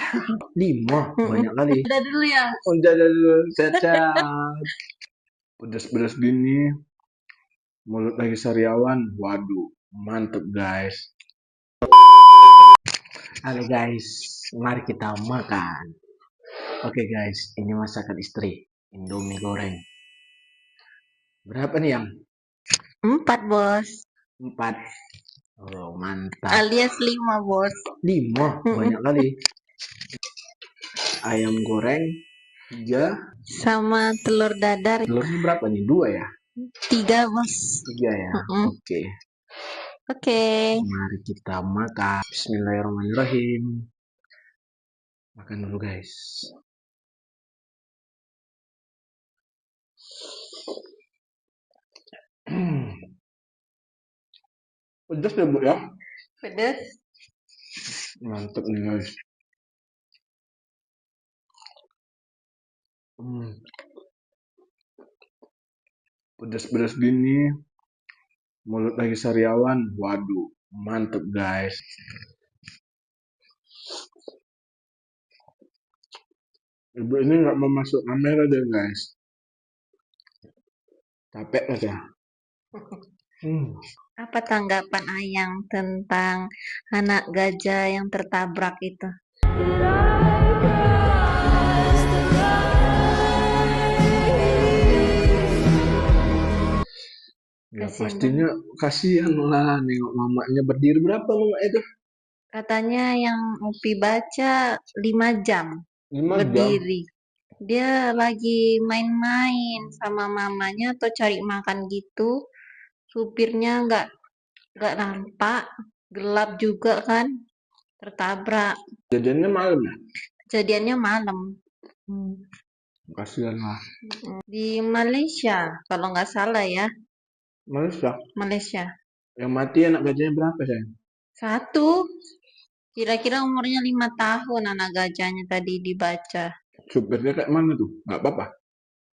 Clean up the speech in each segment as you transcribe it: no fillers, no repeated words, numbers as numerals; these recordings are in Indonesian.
5, banyak kali. Udah dulu ya. Udah dulu, cacat. Pedas-pedas gini, mulut lagi sariawan. Waduh, mantep guys. Halo guys, mari kita makan. Oke guys, ini masakan istri, Indomie goreng. Berapa nih yang? 4 bos. 4. Oh mantap. Alias 5 bos. 5, banyak kali. Ayam goreng 3. Sama telur dadar Telurnya berapa nih? 2 ya? 3 bos. 3 ya? Oke. Oke. Mari kita makan. Bismillahirrahmanirrahim. Makan dulu guys. Pedas ya bu ya? Pedas. Mantep nih guys. Pedas-pedas gini, mulut lagi sariawan. Waduh, mantep guys. Ibu ini nggak mau masuk kamera deh guys. Capek aja. Apa tanggapan Ayang tentang anak gajah yang tertabrak itu? Ya pastinya kasihan lah nengok mamanya berdiri berapa mama itu? Katanya yang Upi baca 5 jam 5 berdiri. Dia lagi main-main sama mamanya atau cari makan gitu. Supirnya nggak nampak, gelap juga kan, tertabrak. Kejadiannya malam ya? Kejadiannya malam. Kasihan lah. Di Malaysia, kalau nggak salah ya. Malaysia. Malaysia. Yang mati anak gajahnya berapa sayang? 1. Kira-kira umurnya 5 tahun anak gajahnya tadi dibaca. Supirnya kayak mana tuh? Nggak apa-apa?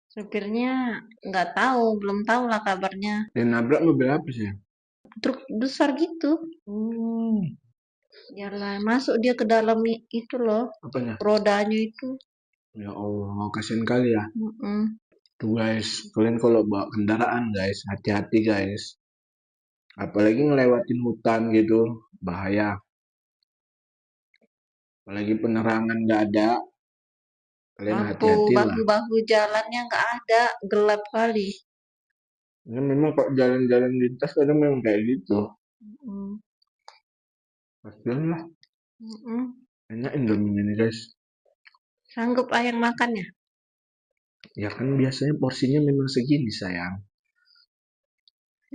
Supirnya nggak tahu, belum tahu lah kabarnya. Dia nabrak mobil apa sih? Truk besar gitu. Jalan masuk dia ke dalam itu loh. Apanya? Rodanya itu. Ya Allah, kasihan kali ya. Mm-mm. Tuh guys, kalian kalau bawa kendaraan guys, hati-hati guys. Apalagi ngelewatin hutan gitu, bahaya. Apalagi penerangan nggak ada, kalian hati-hati lah. Bahu-bahu jalannya nggak ada, gelap kali. Ini memang kok jalan-jalan lintas kadang memang kayak gitu. Kasihan lah. Enak Indomie ini guys. Sanggup Ayang makannya? Ya kan biasanya porsinya memang segini sayang.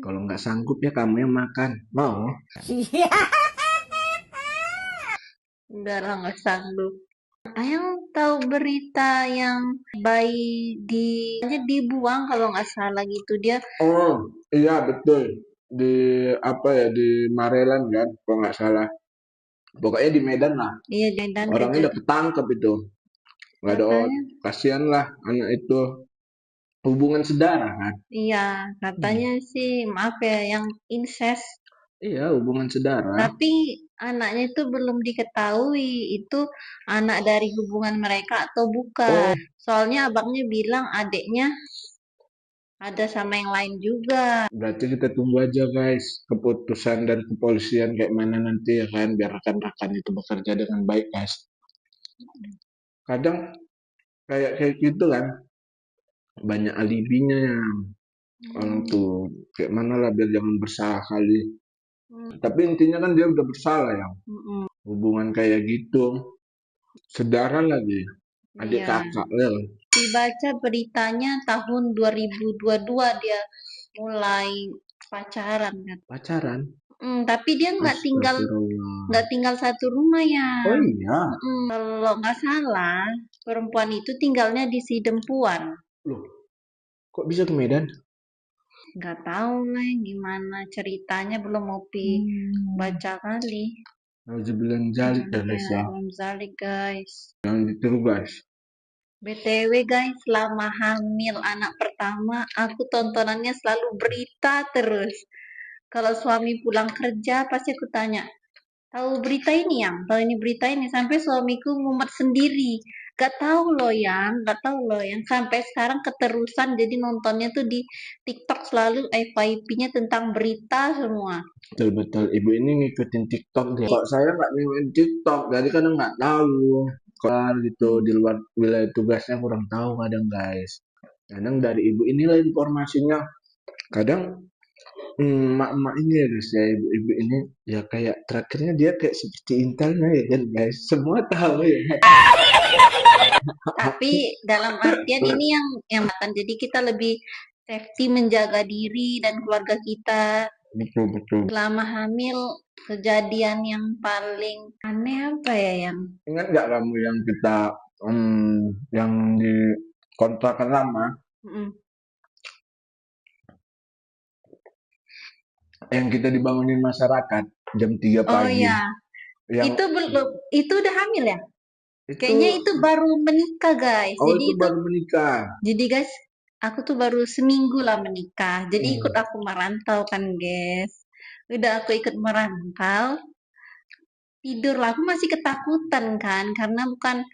Kalau nggak sanggup ya kamu yang makan. Mau? Udah lah nggak sanggup. Ayang tahu berita yang bayi dibuang kalau nggak salah gitu dia. Oh iya betul. Di apa ya di Marelan kan, kalau nggak salah. Pokoknya di Medan lah. Iya dan Orangnya udah ketangkep itu. Nggak ada kasihan lah anak itu. Hubungan saudara kan? Iya, katanya sih maaf ya yang incest. Iya, hubungan saudara. Tapi anaknya itu belum diketahui itu anak dari hubungan mereka atau bukan. Soalnya abangnya bilang adiknya ada sama yang lain juga. Berarti kita tunggu aja guys keputusan dari kepolisian kayak mana nanti ya kan, biar rekan-rekan itu bekerja dengan baik guys. Kadang kayak gitu kan, banyak alibinya yang orang tuh kayak mana lah biar jangan bersalah kali. Tapi intinya kan dia udah bersalah ya. Hubungan kayak gitu, saudara lagi, adik kakak ya. Dibaca beritanya tahun 2022 dia mulai pacaran kan. Pacaran? Tapi dia nggak tinggal satu rumah ya. Oh iya. Kalau nggak salah perempuan itu tinggalnya di Sidempuan. Loh, kok bisa ke Medan? Nggak tahu lah gimana ceritanya, belum mau baca kali. Nauzubillah zalik ya guys ya. Zalik guys. Jangan ditiru guys. BTW guys, selama hamil anak pertama, aku tontonannya selalu berita terus. Kalau suami pulang kerja, pasti aku tanya, tahu ini berita ini sampai suamiku ngumet sendiri. Gak tahu loh yang sampai sekarang keterusan jadi nontonnya tuh di TikTok selalu FYP-nya tentang berita semua. Betul-betul ibu ini ngikutin TikTok dia. Kok saya nggak ngikutin TikTok, jadi kadang nggak tahu. Keluar gitu di luar wilayah tugasnya kurang tahu kadang guys. Kadang dari ibu inilah informasinya. Kadang emak-emak ini ya guys ya, ibu-ibu ini ya kayak terakhirnya dia kayak seperti intelnya ya kan guys. Semua tahu ya. Tapi dalam artian ini yang makan. Jadi kita lebih safety menjaga diri dan keluarga kita. Betul betul. Selama hamil kejadian yang paling aneh apa ya yang Ingat nggak kamu yang kita yang di kontrakan lama mm, yang kita dibangunin masyarakat jam 3 oh pagi ya yang itu belum itu udah hamil ya itu kayaknya itu baru menikah guys oh itu baru menikah. jadi guys aku tuh baru seminggu lah menikah jadi ikut Hmm. aku merantau kan guys udah aku ikut merantau tidur lah aku masih ketakutan kan karena bukan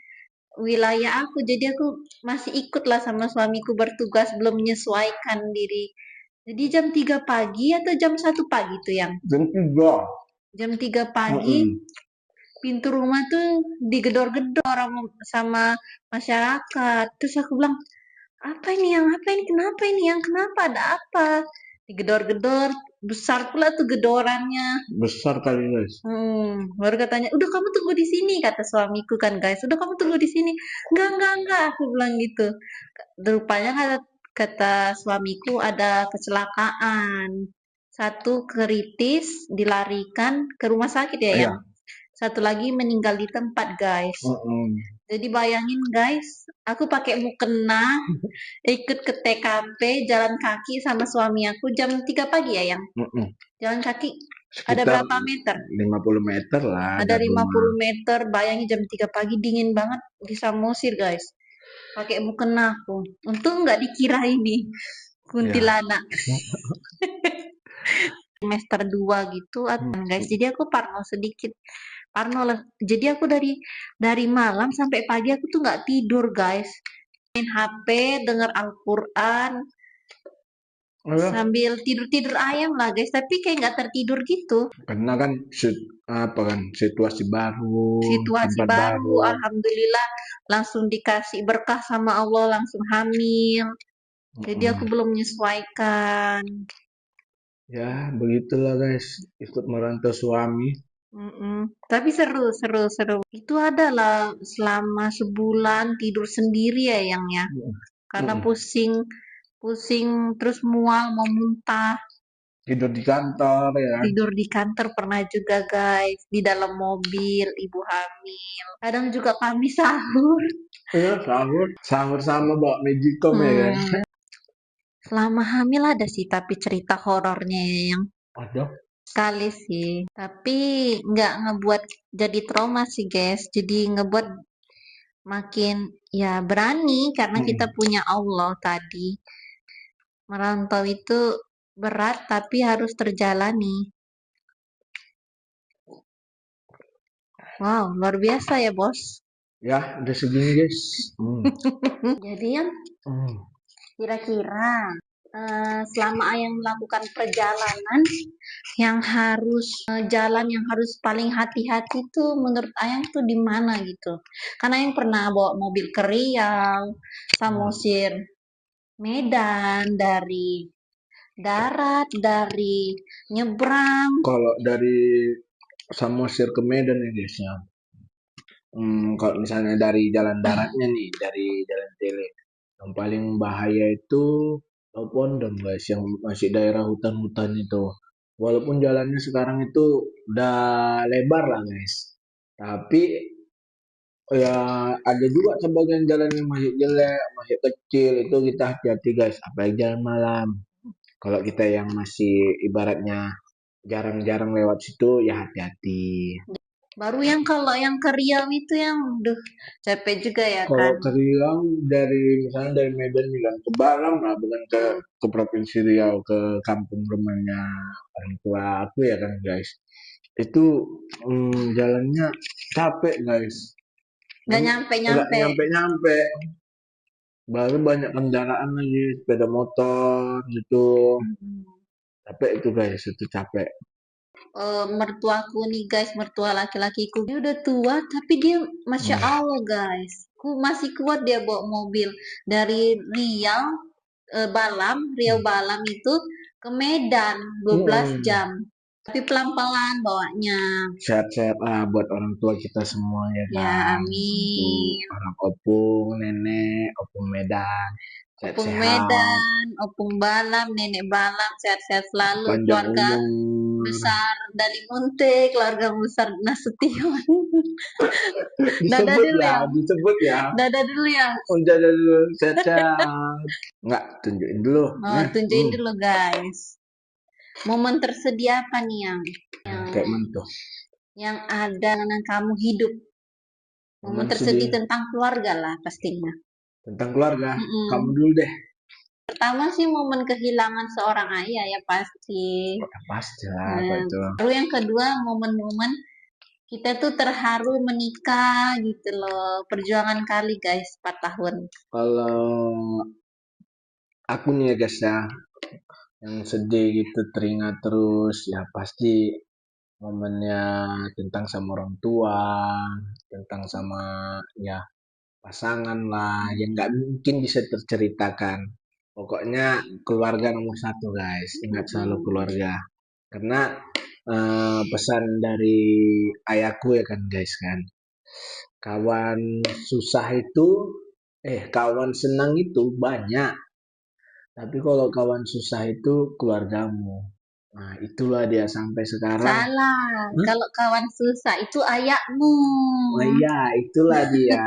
wilayah aku jadi aku masih ikut lah sama suamiku bertugas belum menyesuaikan diri jadi jam 3 pagi atau jam 1 pagi tuh yang Jam 3. jam 3 pagi Mm-mm. pintu rumah tuh digedor-gedor sama masyarakat terus aku bilang apa ini kenapa ada apa digedor-gedor besar pula tuh gedorannya. Besar kali guys. Baru katanya, "Udah kamu tunggu di sini," kata suamiku kan, guys. "Udah kamu tunggu di sini." Enggak," aku bilang gitu. Rupanya kata, kata suamiku ada kecelakaan. Satu kritis dilarikan ke rumah sakit ya, yang Iya. satu lagi meninggal di tempat, guys. Mm-mm. Jadi bayangin, guys, aku pakai mukena ikut ke TKP jalan kaki sama suami aku jam 3 pagi ya, yang Mm-mm. jalan kaki ada Sekitar berapa meter? 50 meter lah Ada dari rumah. 50 meter, bayangin jam 3 pagi dingin banget di Samosir, guys. Pakai mukena aku. Untung nggak dikira ini Ya. kuntilanak. Semester 2 gitu, guys. Jadi aku parno sedikit. Parno lah. Jadi aku dari malam sampai pagi aku tuh nggak tidur, guys. Main HP, denger Al-Quran, Ya. sambil tidur-tidur ayam lah, guys. Tapi kayak nggak tertidur gitu. Karena kan apa kan situasi baru, Situasi tempat baru, baru. alhamdulillah langsung dikasih berkah sama Allah, langsung hamil. Jadi aku Mm-mm. belum menyesuaikan. Ya, begitulah guys, ikut merantau suami. Tapi seru, seru, seru. Itu adalah selama sebulan tidur sendiri ya, yang ya. Karena Mm-mm. pusing, pusing terus mual, mau muntah. Tidur di kantor ya kan. Tidur di kantor pernah juga guys, di dalam mobil, ibu hamil. Kadang juga kami sahur. Iya, sahur. Sahur sama bawa magicom ya kan. Hmm, selama hamil ada sih tapi cerita horornya yang Ada. sekali sih. Tapi nggak ngebuat jadi trauma sih guys. Jadi ngebuat makin ya berani karena kita Mm-mm. punya Allah tadi. Merantau itu berat tapi harus terjalani. Wow, luar biasa ya bos. Ya, udah segini guys. Jadi yang Hmm. kira-kira selama Ayang melakukan perjalanan yang harus jalan yang harus paling hati-hati tuh menurut Ayang tuh di mana gitu? Karena yang pernah bawa mobil ke Riau, Samosir, Medan, dari darat, dari nyebrang. Kalau dari Samosir ke Medan ya guys ya. Kalau misalnya dari jalan daratnya nih, dari jalan tele, yang paling bahaya itu Pondong guys, yang masih daerah hutan-hutan itu. Walaupun jalannya sekarang itu udah lebar lah guys, tapi ya ada juga sebagian jalan yang masih jelek, masih kecil, itu kita hati-hati guys, apalagi jalan malam. Kalau kita yang masih ibaratnya jarang-jarang lewat situ ya hati-hati. Baru yang kalau yang ke Riau itu yang, duh, capek juga ya Kalau kan. ke Riau dari misalnya dari Medan bilang ke Balang lah, bukan ke Provinsi Riau, ke kampung rumahnya orang tua aku ya kan guys. itu jalannya capek guys. Nggak Nggak nyampe-nyampe. nyampe-nyampe. Baru banyak kendaraan lagi, sepeda motor gitu. Capek itu guys, itu capek. Mertuaku nih guys, mertua laki-lakiku, dia udah tua tapi dia Masya Allah guys, masih kuat dia bawa mobil dari Riau Balam itu ke Medan 12 jam, tapi pelan-pelan bawanya. Sehat-sehat lah buat orang tua kita semua ya Ya, kan. amin. Untuk orang opung, nenek, opung Medan, Opung sehat-sehat, Medan, Opung Balam, Nenek Balam, sehat-sehat selalu, panjang keluarga umur. besar Dali Munte, keluarga besar Nasution. Dadah Disebut dulu ya, ya. disebut ya. Dadah dulu ya. Udah dulu, sehat-sehat. Enggak, tunjukin dulu. Oh, tunjukin dulu guys. Momen tersedih apa nih yang Kayak mentuh. yang ada dengan kamu hidup? Momen tersedih tentang keluarga lah pastinya. Tentang keluarga, kamu dulu deh. Pertama sih momen kehilangan seorang ayah ya pasti. Ya, pasti lah, itu. Lalu yang kedua momen-momen kita tuh terharu menikah gitu loh. Perjuangan kali guys, 4 tahun. Kalau aku nih ya guys ya, yang sedih gitu teringat terus ya pasti momennya tentang sama orang tua, tentang sama ya pasangan lah, yang nggak mungkin bisa terceritakan. Pokoknya keluarga nomor satu guys, ingat selalu keluarga. Karena pesan dari ayahku ya kan guys kan, kawan susah itu, kawan senang itu banyak, tapi kalau kawan susah itu keluargamu. Nah, itulah dia sampai sekarang. Salah. Kalau kawan susah itu ayahmu. Oh iya, itulah dia.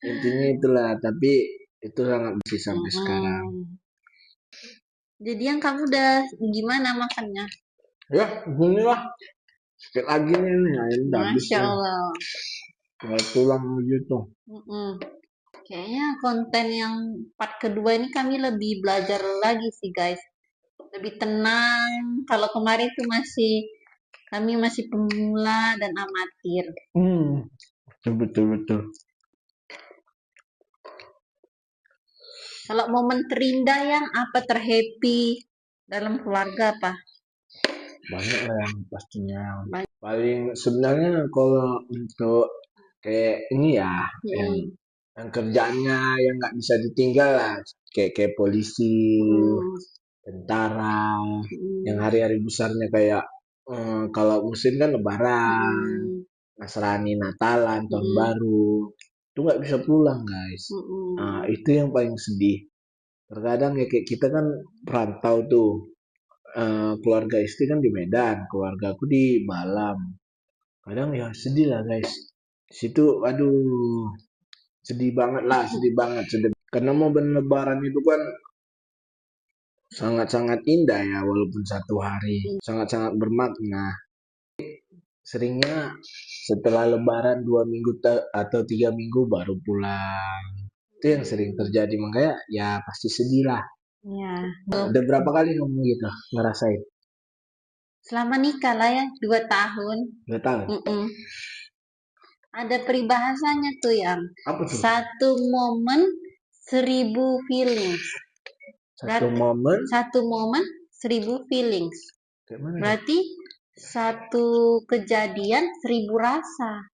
Intinya itulah, tapi itu sangat masih sampai sekarang. Jadi yang kamu udah gimana makannya? Ya, beginilah. Sekali lagi nih, ayam habis Masya nih. Allah. Tinggal tulang gitu. Kayaknya konten yang part kedua ini kami lebih belajar lagi sih guys. Lebih tenang. Kalau kemarin tuh kami masih pemula dan amatir. Betul. Kalau momen terindah yang apa terhappy dalam keluarga apa? Banyak lah yang pastinya. Paling sebenarnya kalau untuk kayak ini ya, yang kerjaannya yang nggak bisa ditinggal lah, kayak polisi, tentara, yang hari-hari besarnya kayak kalau musim kan Lebaran, Nasrani, Natalan, Tahun Baru, itu nggak bisa pulang guys. Nah, itu yang paling sedih. Terkadang ya kayak kita kan perantau tuh, keluarga istri kan di Medan, keluarga aku di Balam. Kadang ya sedih lah guys. Di situ, aduh, sedih banget lah, sedih banget. Karena momen Lebaran itu kan sangat-sangat indah ya, walaupun satu hari, sangat-sangat bermakna. Seringnya setelah Lebaran 2 minggu atau 3 minggu baru pulang. Itu yang sering terjadi, makanya ya pasti sedih lah. Ya. Udah berapa kali kamu gitu ngerasain? Selama nikah lah ya 2 tahun. 2 tahun. Ada peribahasanya tuh yang Apa tuh? 1 momen 1000 feelings. Satu momen 1000 feelings. Berarti 1 kejadian 1000 rasa.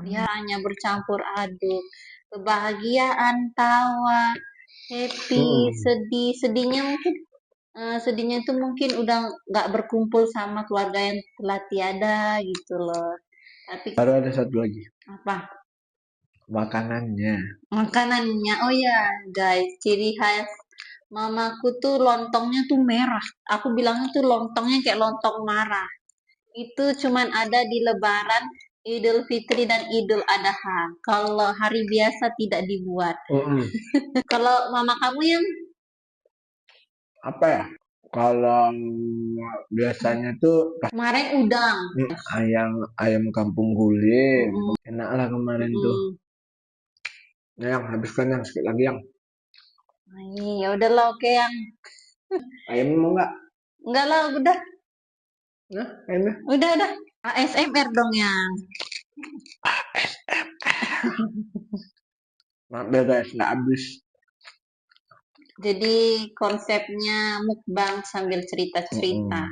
Ya, hanya bercampur aduk. Kebahagiaan, tawa, happy, sedih. Sedihnya itu mungkin udah nggak berkumpul sama keluarga yang telah tiada gitu loh. Tapi baru ada satu lagi. Apa? Makanannya. Oh ya guys, ciri khas mamaku tuh lontongnya tuh merah. Aku bilangnya tuh lontongnya kayak lontong marah. Itu cuman ada di Lebaran, Idul Fitri dan Idul Adha. Kalau hari biasa tidak dibuat. Kalau mama kamu yang apa ya? Kalau biasanya tuh kemarin udang. ayam kampung guling. Enak lah kemarin tuh. Nah, yang habiskan yang sekali lagi yang. Ya udahlah oke yang. Ayam mau nggak? Enggak lah, udah. Nah, ayamnya. Udah. ASMR dong yang. Maaf ya guys, nggak habis. Jadi konsepnya mukbang sambil cerita-cerita.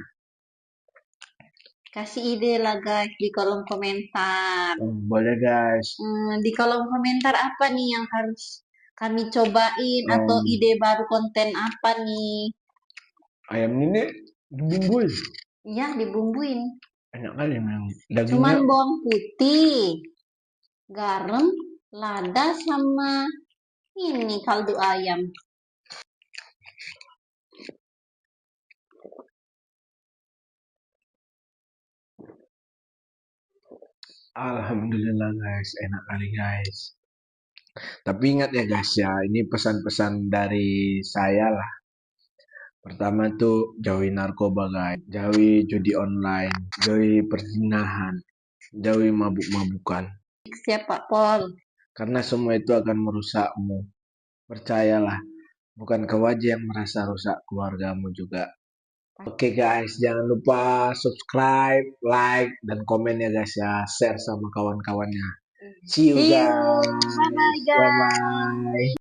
Kasih ide lah guys di kolom komentar. Boleh guys. Di kolom komentar apa nih yang harus kami cobain atau ide baru konten apa nih? Ayam ini dibumbuin. Iya, dibumbuin. Enak kali memang. Dagingnya Cuman bawang putih, garam, lada sama ini kaldu ayam. alhamdulillah guys, enak kali guys. Tapi ingat ya guys ya, ini pesan-pesan dari saya lah. Pertama tuh jauhi narkoba guys, jauhi judi online, jauhi perzinahan, jauhi mabuk-mabukan. Siapa Pol? Karena semua itu akan merusakmu. Percayalah, bukan kau aja yang merasa rusak, keluargamu juga. Oke guys, jangan lupa subscribe, like, dan komen ya guys ya. Share sama kawan-kawannya. See you See you. guys. Bye-bye guys. Bye-bye.